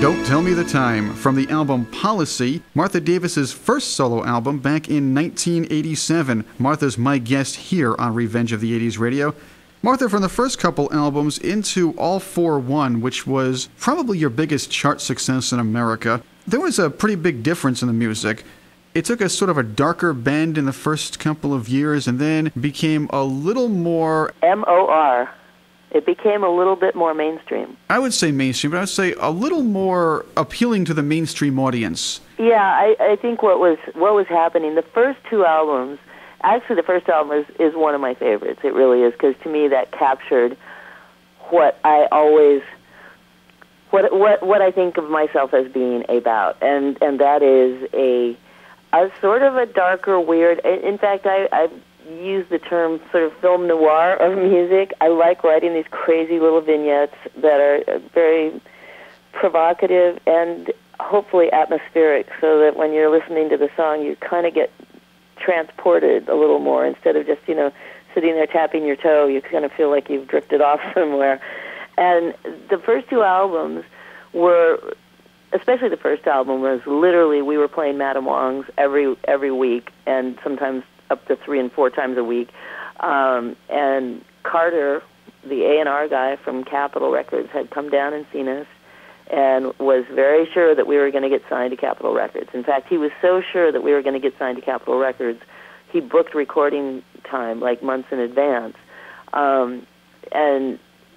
Don't Tell Me the Time, from the album Policy, Martha Davis's first solo album back in 1987. Martha's my guest here on Revenge of the 80s Radio. Martha, from the first couple albums into All For One, which was probably your biggest chart success in America, there was a pretty big difference in the music. It took a sort of a darker bend in the first couple of years and then became a little more... M-O-R. It became a little bit more mainstream. I would say mainstream, but I would say a little more appealing to the mainstream audience. Yeah, I think what was happening, the first two albums, actually the first album is one of my favorites. It really is, because to me that captured what I always, what I think of myself as being about, and that is a sort of a darker, weird, in fact, I use the term sort of film noir of music. I like writing these crazy little vignettes that are very provocative and hopefully atmospheric, so that when you're listening to the song, you kind of get transported a little more instead of just, sitting there tapping your toe. You kind of feel like you've drifted off somewhere. And the first two albums were, especially the first album, was literally we were playing Madame Wong's every week, and sometimes up to 3 and 4 times a week. And Carter, the A&R guy from Capitol Records, had come down and seen us and was very sure that we were going to get signed to Capitol Records. In fact, he was so sure that we were going to get signed to Capitol Records, he booked recording time like months in advance. And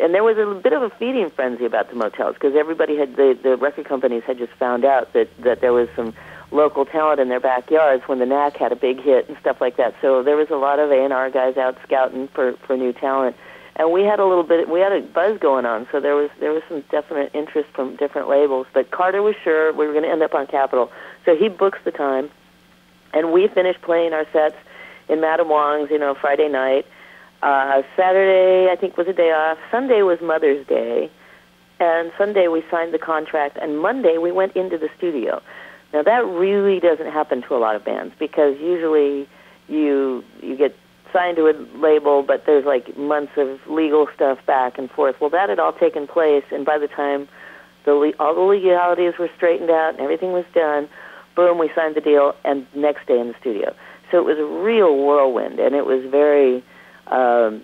there was a bit of a feeding frenzy about the Motels, because everybody had, the record companies had just found out that there was some local talent in their backyards when the Knack had a big hit and stuff like that. So there was a lot of A&R guys out scouting for new talent, and we had a buzz going on. So there was some definite interest from different labels. But Carter was sure we were going to end up on Capitol, so he books the time, and we finished playing our sets in Madame Wong's, Friday night. Saturday, I think, was a day off. Sunday was Mother's Day, and Sunday we signed the contract, and Monday we went into the studio. Now, that really doesn't happen to a lot of bands, because usually you get signed to a label, but there's like months of legal stuff back and forth. Well, that had all taken place, and by the time all the legalities were straightened out and everything was done, boom, we signed the deal, and next day in the studio. So it was a real whirlwind, and it was very kind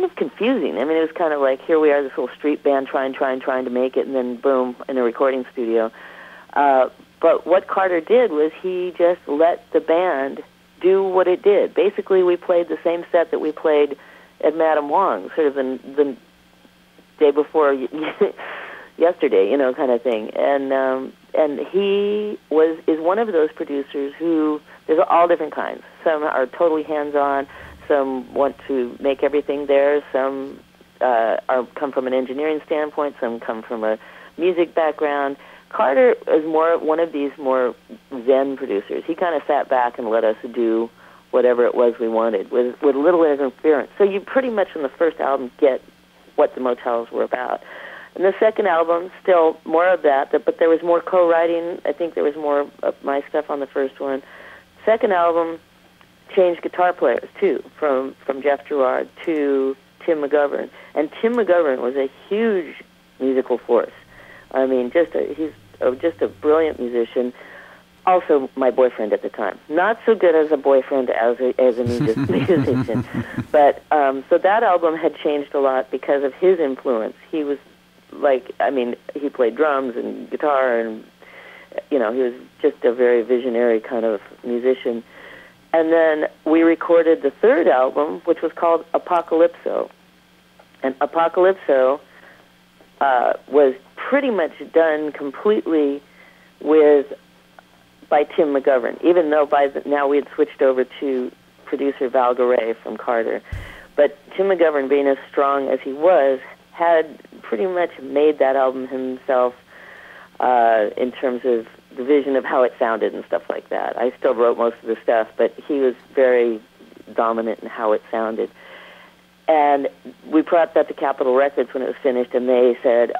of confusing. I mean, it was kind of like, here we are, this little street band trying to make it, and then boom, in a recording studio. But what Carter did was he just let the band do what it did. Basically, we played the same set that we played at Madame Wong, sort of the day before yesterday, kind of thing. And he is one of those producers who, there's all different kinds. Some are totally hands-on. Some want to make everything theirs. Some come from an engineering standpoint. Some come from a music background. Carter is one of these more zen producers. He kind of sat back and let us do whatever it was we wanted with little interference. So you pretty much in the first album get what the Motels were about. And the second album, still more of that, but there was more co-writing. I think there was more of my stuff on the first one. Second album changed guitar players, too, from Jeff Gerard to Tim McGovern. And Tim McGovern was a huge musical force. I mean, he's just a brilliant musician. Also, my boyfriend at the time. Not so good as a boyfriend as a musician. But so that album had changed a lot because of his influence. He was he played drums and guitar, and he was just a very visionary kind of musician. And then we recorded the third album, which was called Apocalypso. And Apocalypso was pretty much done completely by Tim McGovern, even though now we had switched over to producer Val Garay from Carter. But Tim McGovern, being as strong as he was, had pretty much made that album himself in terms of the vision of how it sounded and stuff like that. I still wrote most of the stuff, but he was very dominant in how it sounded. And we brought that to Capitol Records when it was finished, and they said,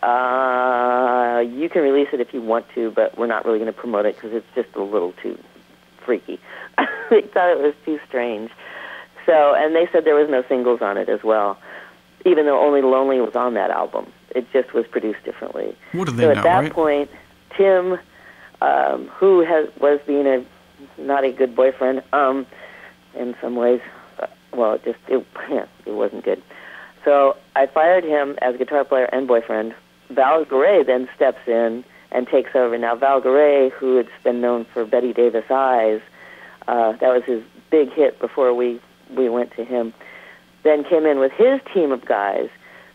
you can release it if you want to, but we're not really going to promote it because it's just a little too freaky. They thought it was too strange. So, and they said there was no singles on it as well, even though Only Lonely was on that album. It just was produced differently. What did they so know, at that right? point, Tim, who was being not a good boyfriend in some ways, it wasn't good. So I fired him as guitar player and boyfriend. Val Garay then steps in and takes over. Now, Val Garay, who had been known for Betty Davis Eyes, that was his big hit before we went to him, then came in with his team of guys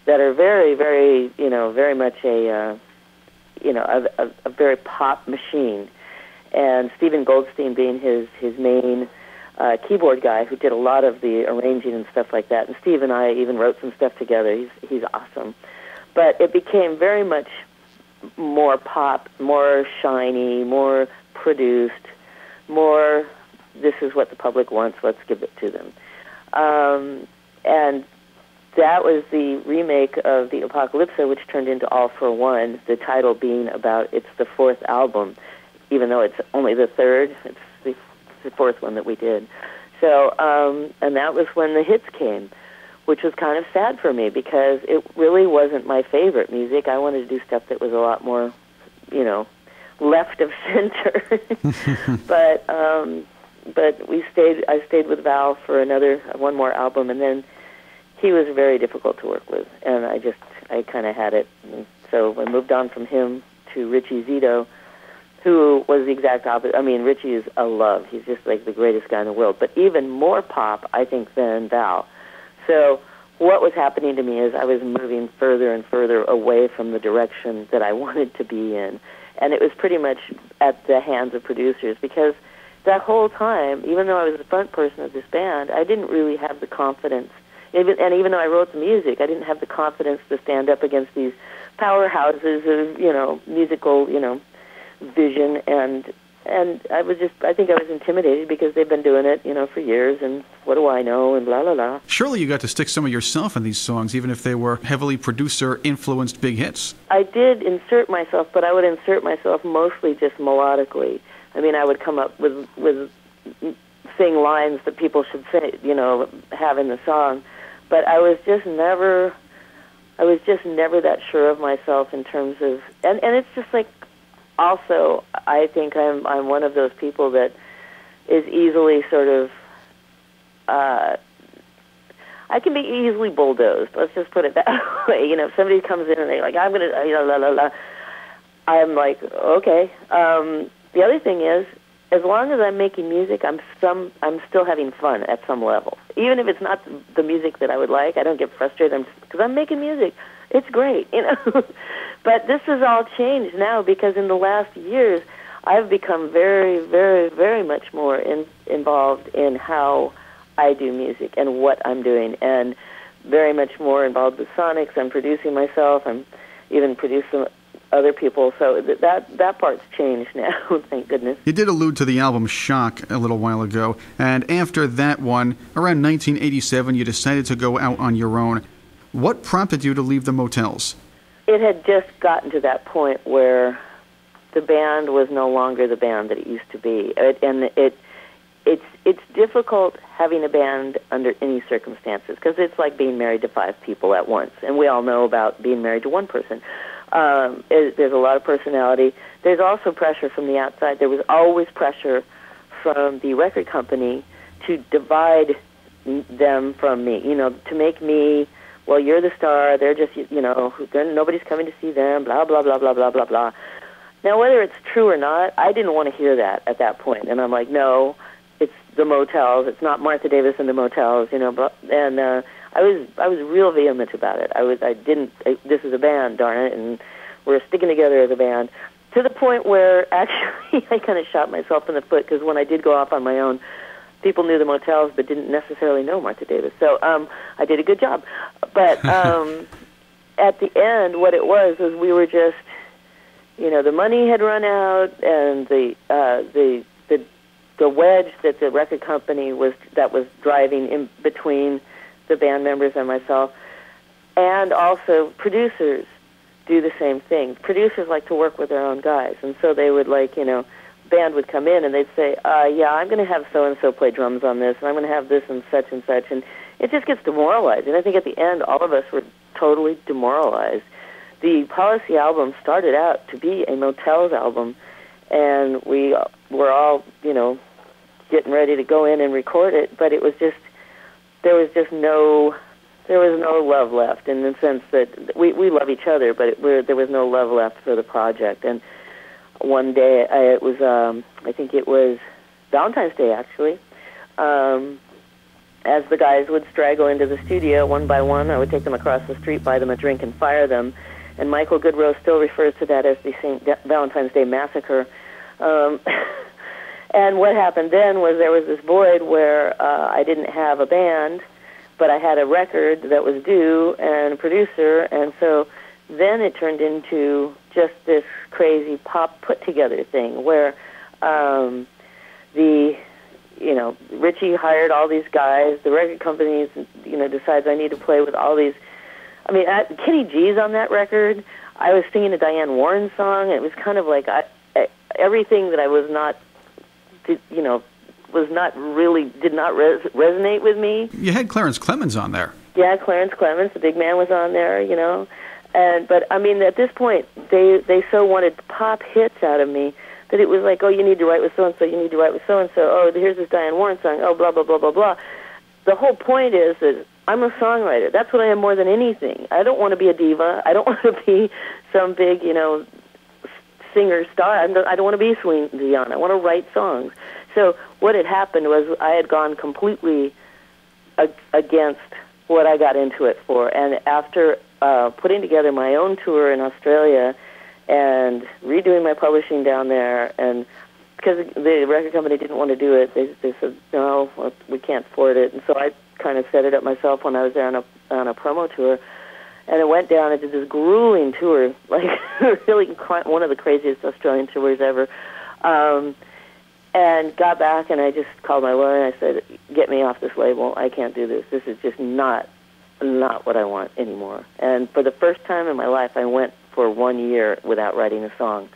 that are very, very, very much a very pop machine. And Stephen Goldstein being his main keyboard guy who did a lot of the arranging and stuff like that. And Steve and I even wrote some stuff together. He's awesome. But it became very much more pop, more shiny, more produced, more this is what the public wants, let's give it to them. And that was the remake of the Apocalypse, which turned into All for One, the title being about it's the fourth album, even though it's only the third. It's the fourth one that we did. So, and that was when the hits came, which was kind of sad for me because it really wasn't my favorite music. I wanted to do stuff that was a lot more, left of center. But I stayed with Val for one more album, and then he was very difficult to work with, and I kind of had it. And so I moved on from him to Richie Zito, who was the exact opposite. I mean, Richie is a love. He's just like the greatest guy in the world, but even more pop, I think, than Val. So what was happening to me is I was moving further and further away from the direction that I wanted to be in, and it was pretty much at the hands of producers because that whole time, even though I was the front person of this band, I didn't really have the confidence. Even though I wrote the music, I didn't have the confidence to stand up against these powerhouses of, musical, vision. And I think I was intimidated because they've been doing it, for years, and what do I know, and blah, blah, blah. Surely you got to stick some of yourself in these songs, even if they were heavily producer-influenced big hits. I did insert myself, but I would insert myself mostly just melodically. I mean, I would come up with sing lines that people should say, have in the song, but I was just never that sure of myself in terms of, and it's just like, also, I think I'm one of those people that is easily sort of, I can be easily bulldozed. Let's just put it that way. If somebody comes in and they're like, I'm gonna, la la la, I'm like, okay. The other thing is, as long as I'm making music, I'm still having fun at some level. Even if it's not the music that I would like, I don't get frustrated because I'm making music. It's great, But this has all changed now because in the last years, I've become very, very, very much more involved in how I do music and what I'm doing, and very much more involved with sonics. I'm producing myself. I'm even producing other people, so that part's changed now, thank goodness. You did allude to the album Shock a little while ago, and after that one, around 1987, you decided to go out on your own. What prompted you to leave the Motels? It had just gotten to that point where the band was no longer the band that it used to be, it's difficult having a band under any circumstances because it's like being married to 5 people at once, and we all know about being married to one person. There's a lot of personality. There's also pressure from the outside. There was always pressure from the record company to divide them from me, to make me, well, you're the star, they're just, nobody's coming to see them, blah, blah, blah, blah, blah, blah, blah. Now, whether it's true or not, I didn't want to hear that at that point. And I'm like, no, it's the Motels. It's not Martha Davis and the Motels, and I was real vehement about it. This is a band, darn it, and we're sticking together as a band, to the point where actually I kind of shot myself in the foot because when I did go off on my own, people knew the Motels but didn't necessarily know Martha Davis. So I did a good job. But at the end, what it was we were just, the money had run out, and the wedge that the record company was driving in between the band members and myself, and also producers do the same thing. Producers like to work with their own guys, and so they would band would come in and they'd say, yeah, I'm going to have so-and-so play drums on this, and I'm going to have this and such, and it just gets demoralized. And I think at the end, all of us were totally demoralized the Policy album started out to be a Motels album, and we were all, getting ready to go in and record it, but it was just, there was no love left, in the sense that we love each other, but there was no love left for the project. And one day, I think it was Valentine's Day, actually, as the guys would straggle into the studio one by one, I would take them across the street, buy them a drink, and fire them. And Michael Goodrow still refers to that as the St. Valentine's Day Massacre. And what happened then was there was this void where I didn't have a band, but I had a record that was due and a producer, and so then it turned into just this crazy pop put-together thing where Richie hired all these guys, the record companies, decides I need to play with all these. I mean, Kenny G's on that record. I was singing a Diane Warren song. It was kind of like everything that I was not, did not resonate with me. You had Clarence Clemens on there. Yeah, Clarence Clemens, the big man, was on there, But I mean, at this point, they so wanted pop hits out of me that it was like, oh, you need to write with so-and-so, you need to write with so-and-so, oh, here's this Diane Warren song, oh, blah, blah, blah, blah, blah. The whole point is that I'm a songwriter. That's what I am more than anything. I don't want to be a diva. I don't want to be some big, singer star. I don't want to be Celine Dion. I want to write songs. So what had happened was I had gone completely against what I got into it for. And after putting together my own tour in Australia and redoing my publishing down there, and because the record company didn't want to do it, they said, no, we can't afford it. And so I kind of set it up myself when I was there on a promo tour. And I went down and did this grueling tour, like really one of the craziest Australian tours ever. And got back, and I just called my lawyer, and I said, get me off this label. I can't do this. This is just not what I want anymore. And for the first time in my life, I went for 1 year without writing a song,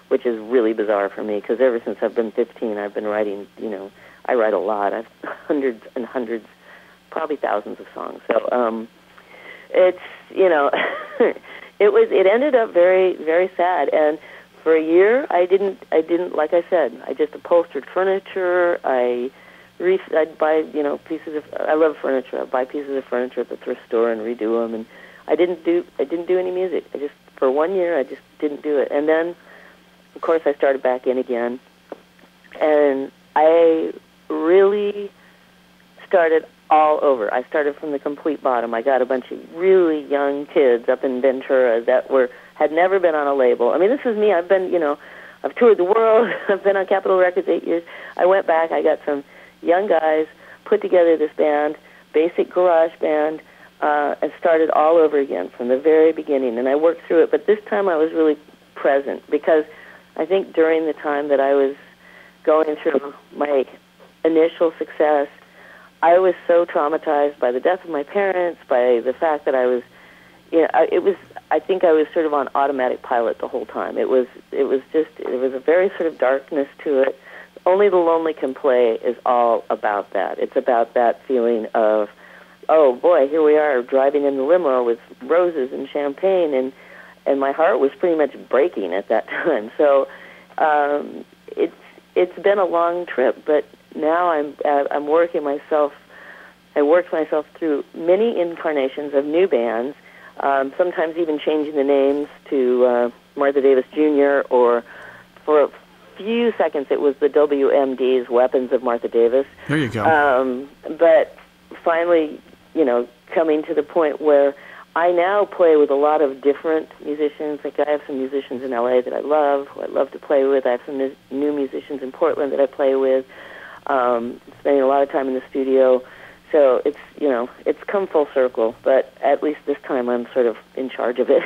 which is really bizarre for me, because ever since I've been 15, I've been writing, I write a lot. I've hundreds and hundreds, probably thousands of songs. So it's, it ended up very, very sad. And for a year, I didn't, like I said, I just upholstered furniture. I'd buy, pieces of, I love furniture. I'd buy pieces of furniture at the thrift store and redo them. And I didn't do any music. For 1 year, I just didn't do it. And then, of course, I started back in again. And I really started all over. I started from the complete bottom. I got a bunch of really young kids up in Ventura that had never been on a label. I mean, this is me. I've been, I've toured the world. I've been on Capitol Records 8 years. I went back. I got some young guys, put together this band, basic garage band, and started all over again from the very beginning. And I worked through it. But this time I was really present, because I think during the time that I was going through my initial success, I was so traumatized by the death of my parents, by the fact that I was, I think I was sort of on automatic pilot the whole time. It was a very sort of darkness to it. Only the Lonely Can Play is all about that. It's about that feeling of, oh boy, here we are driving in the limo with roses and champagne, and my heart was pretty much breaking at that time. So it's been a long trip, but now I'm working myself. I worked myself through many incarnations of new bands, sometimes even changing the names to Martha Davis Jr., or for a few seconds it was the WMD's Weapons of Martha Davis. There you go. But finally, coming to the point where I now play with a lot of different musicians. Like, I have some musicians in L.A. that I love, who I love to play with. I have some new musicians in Portland that I play with, spending a lot of time in the studio. So it's come full circle, but at least this time I'm sort of in charge of it.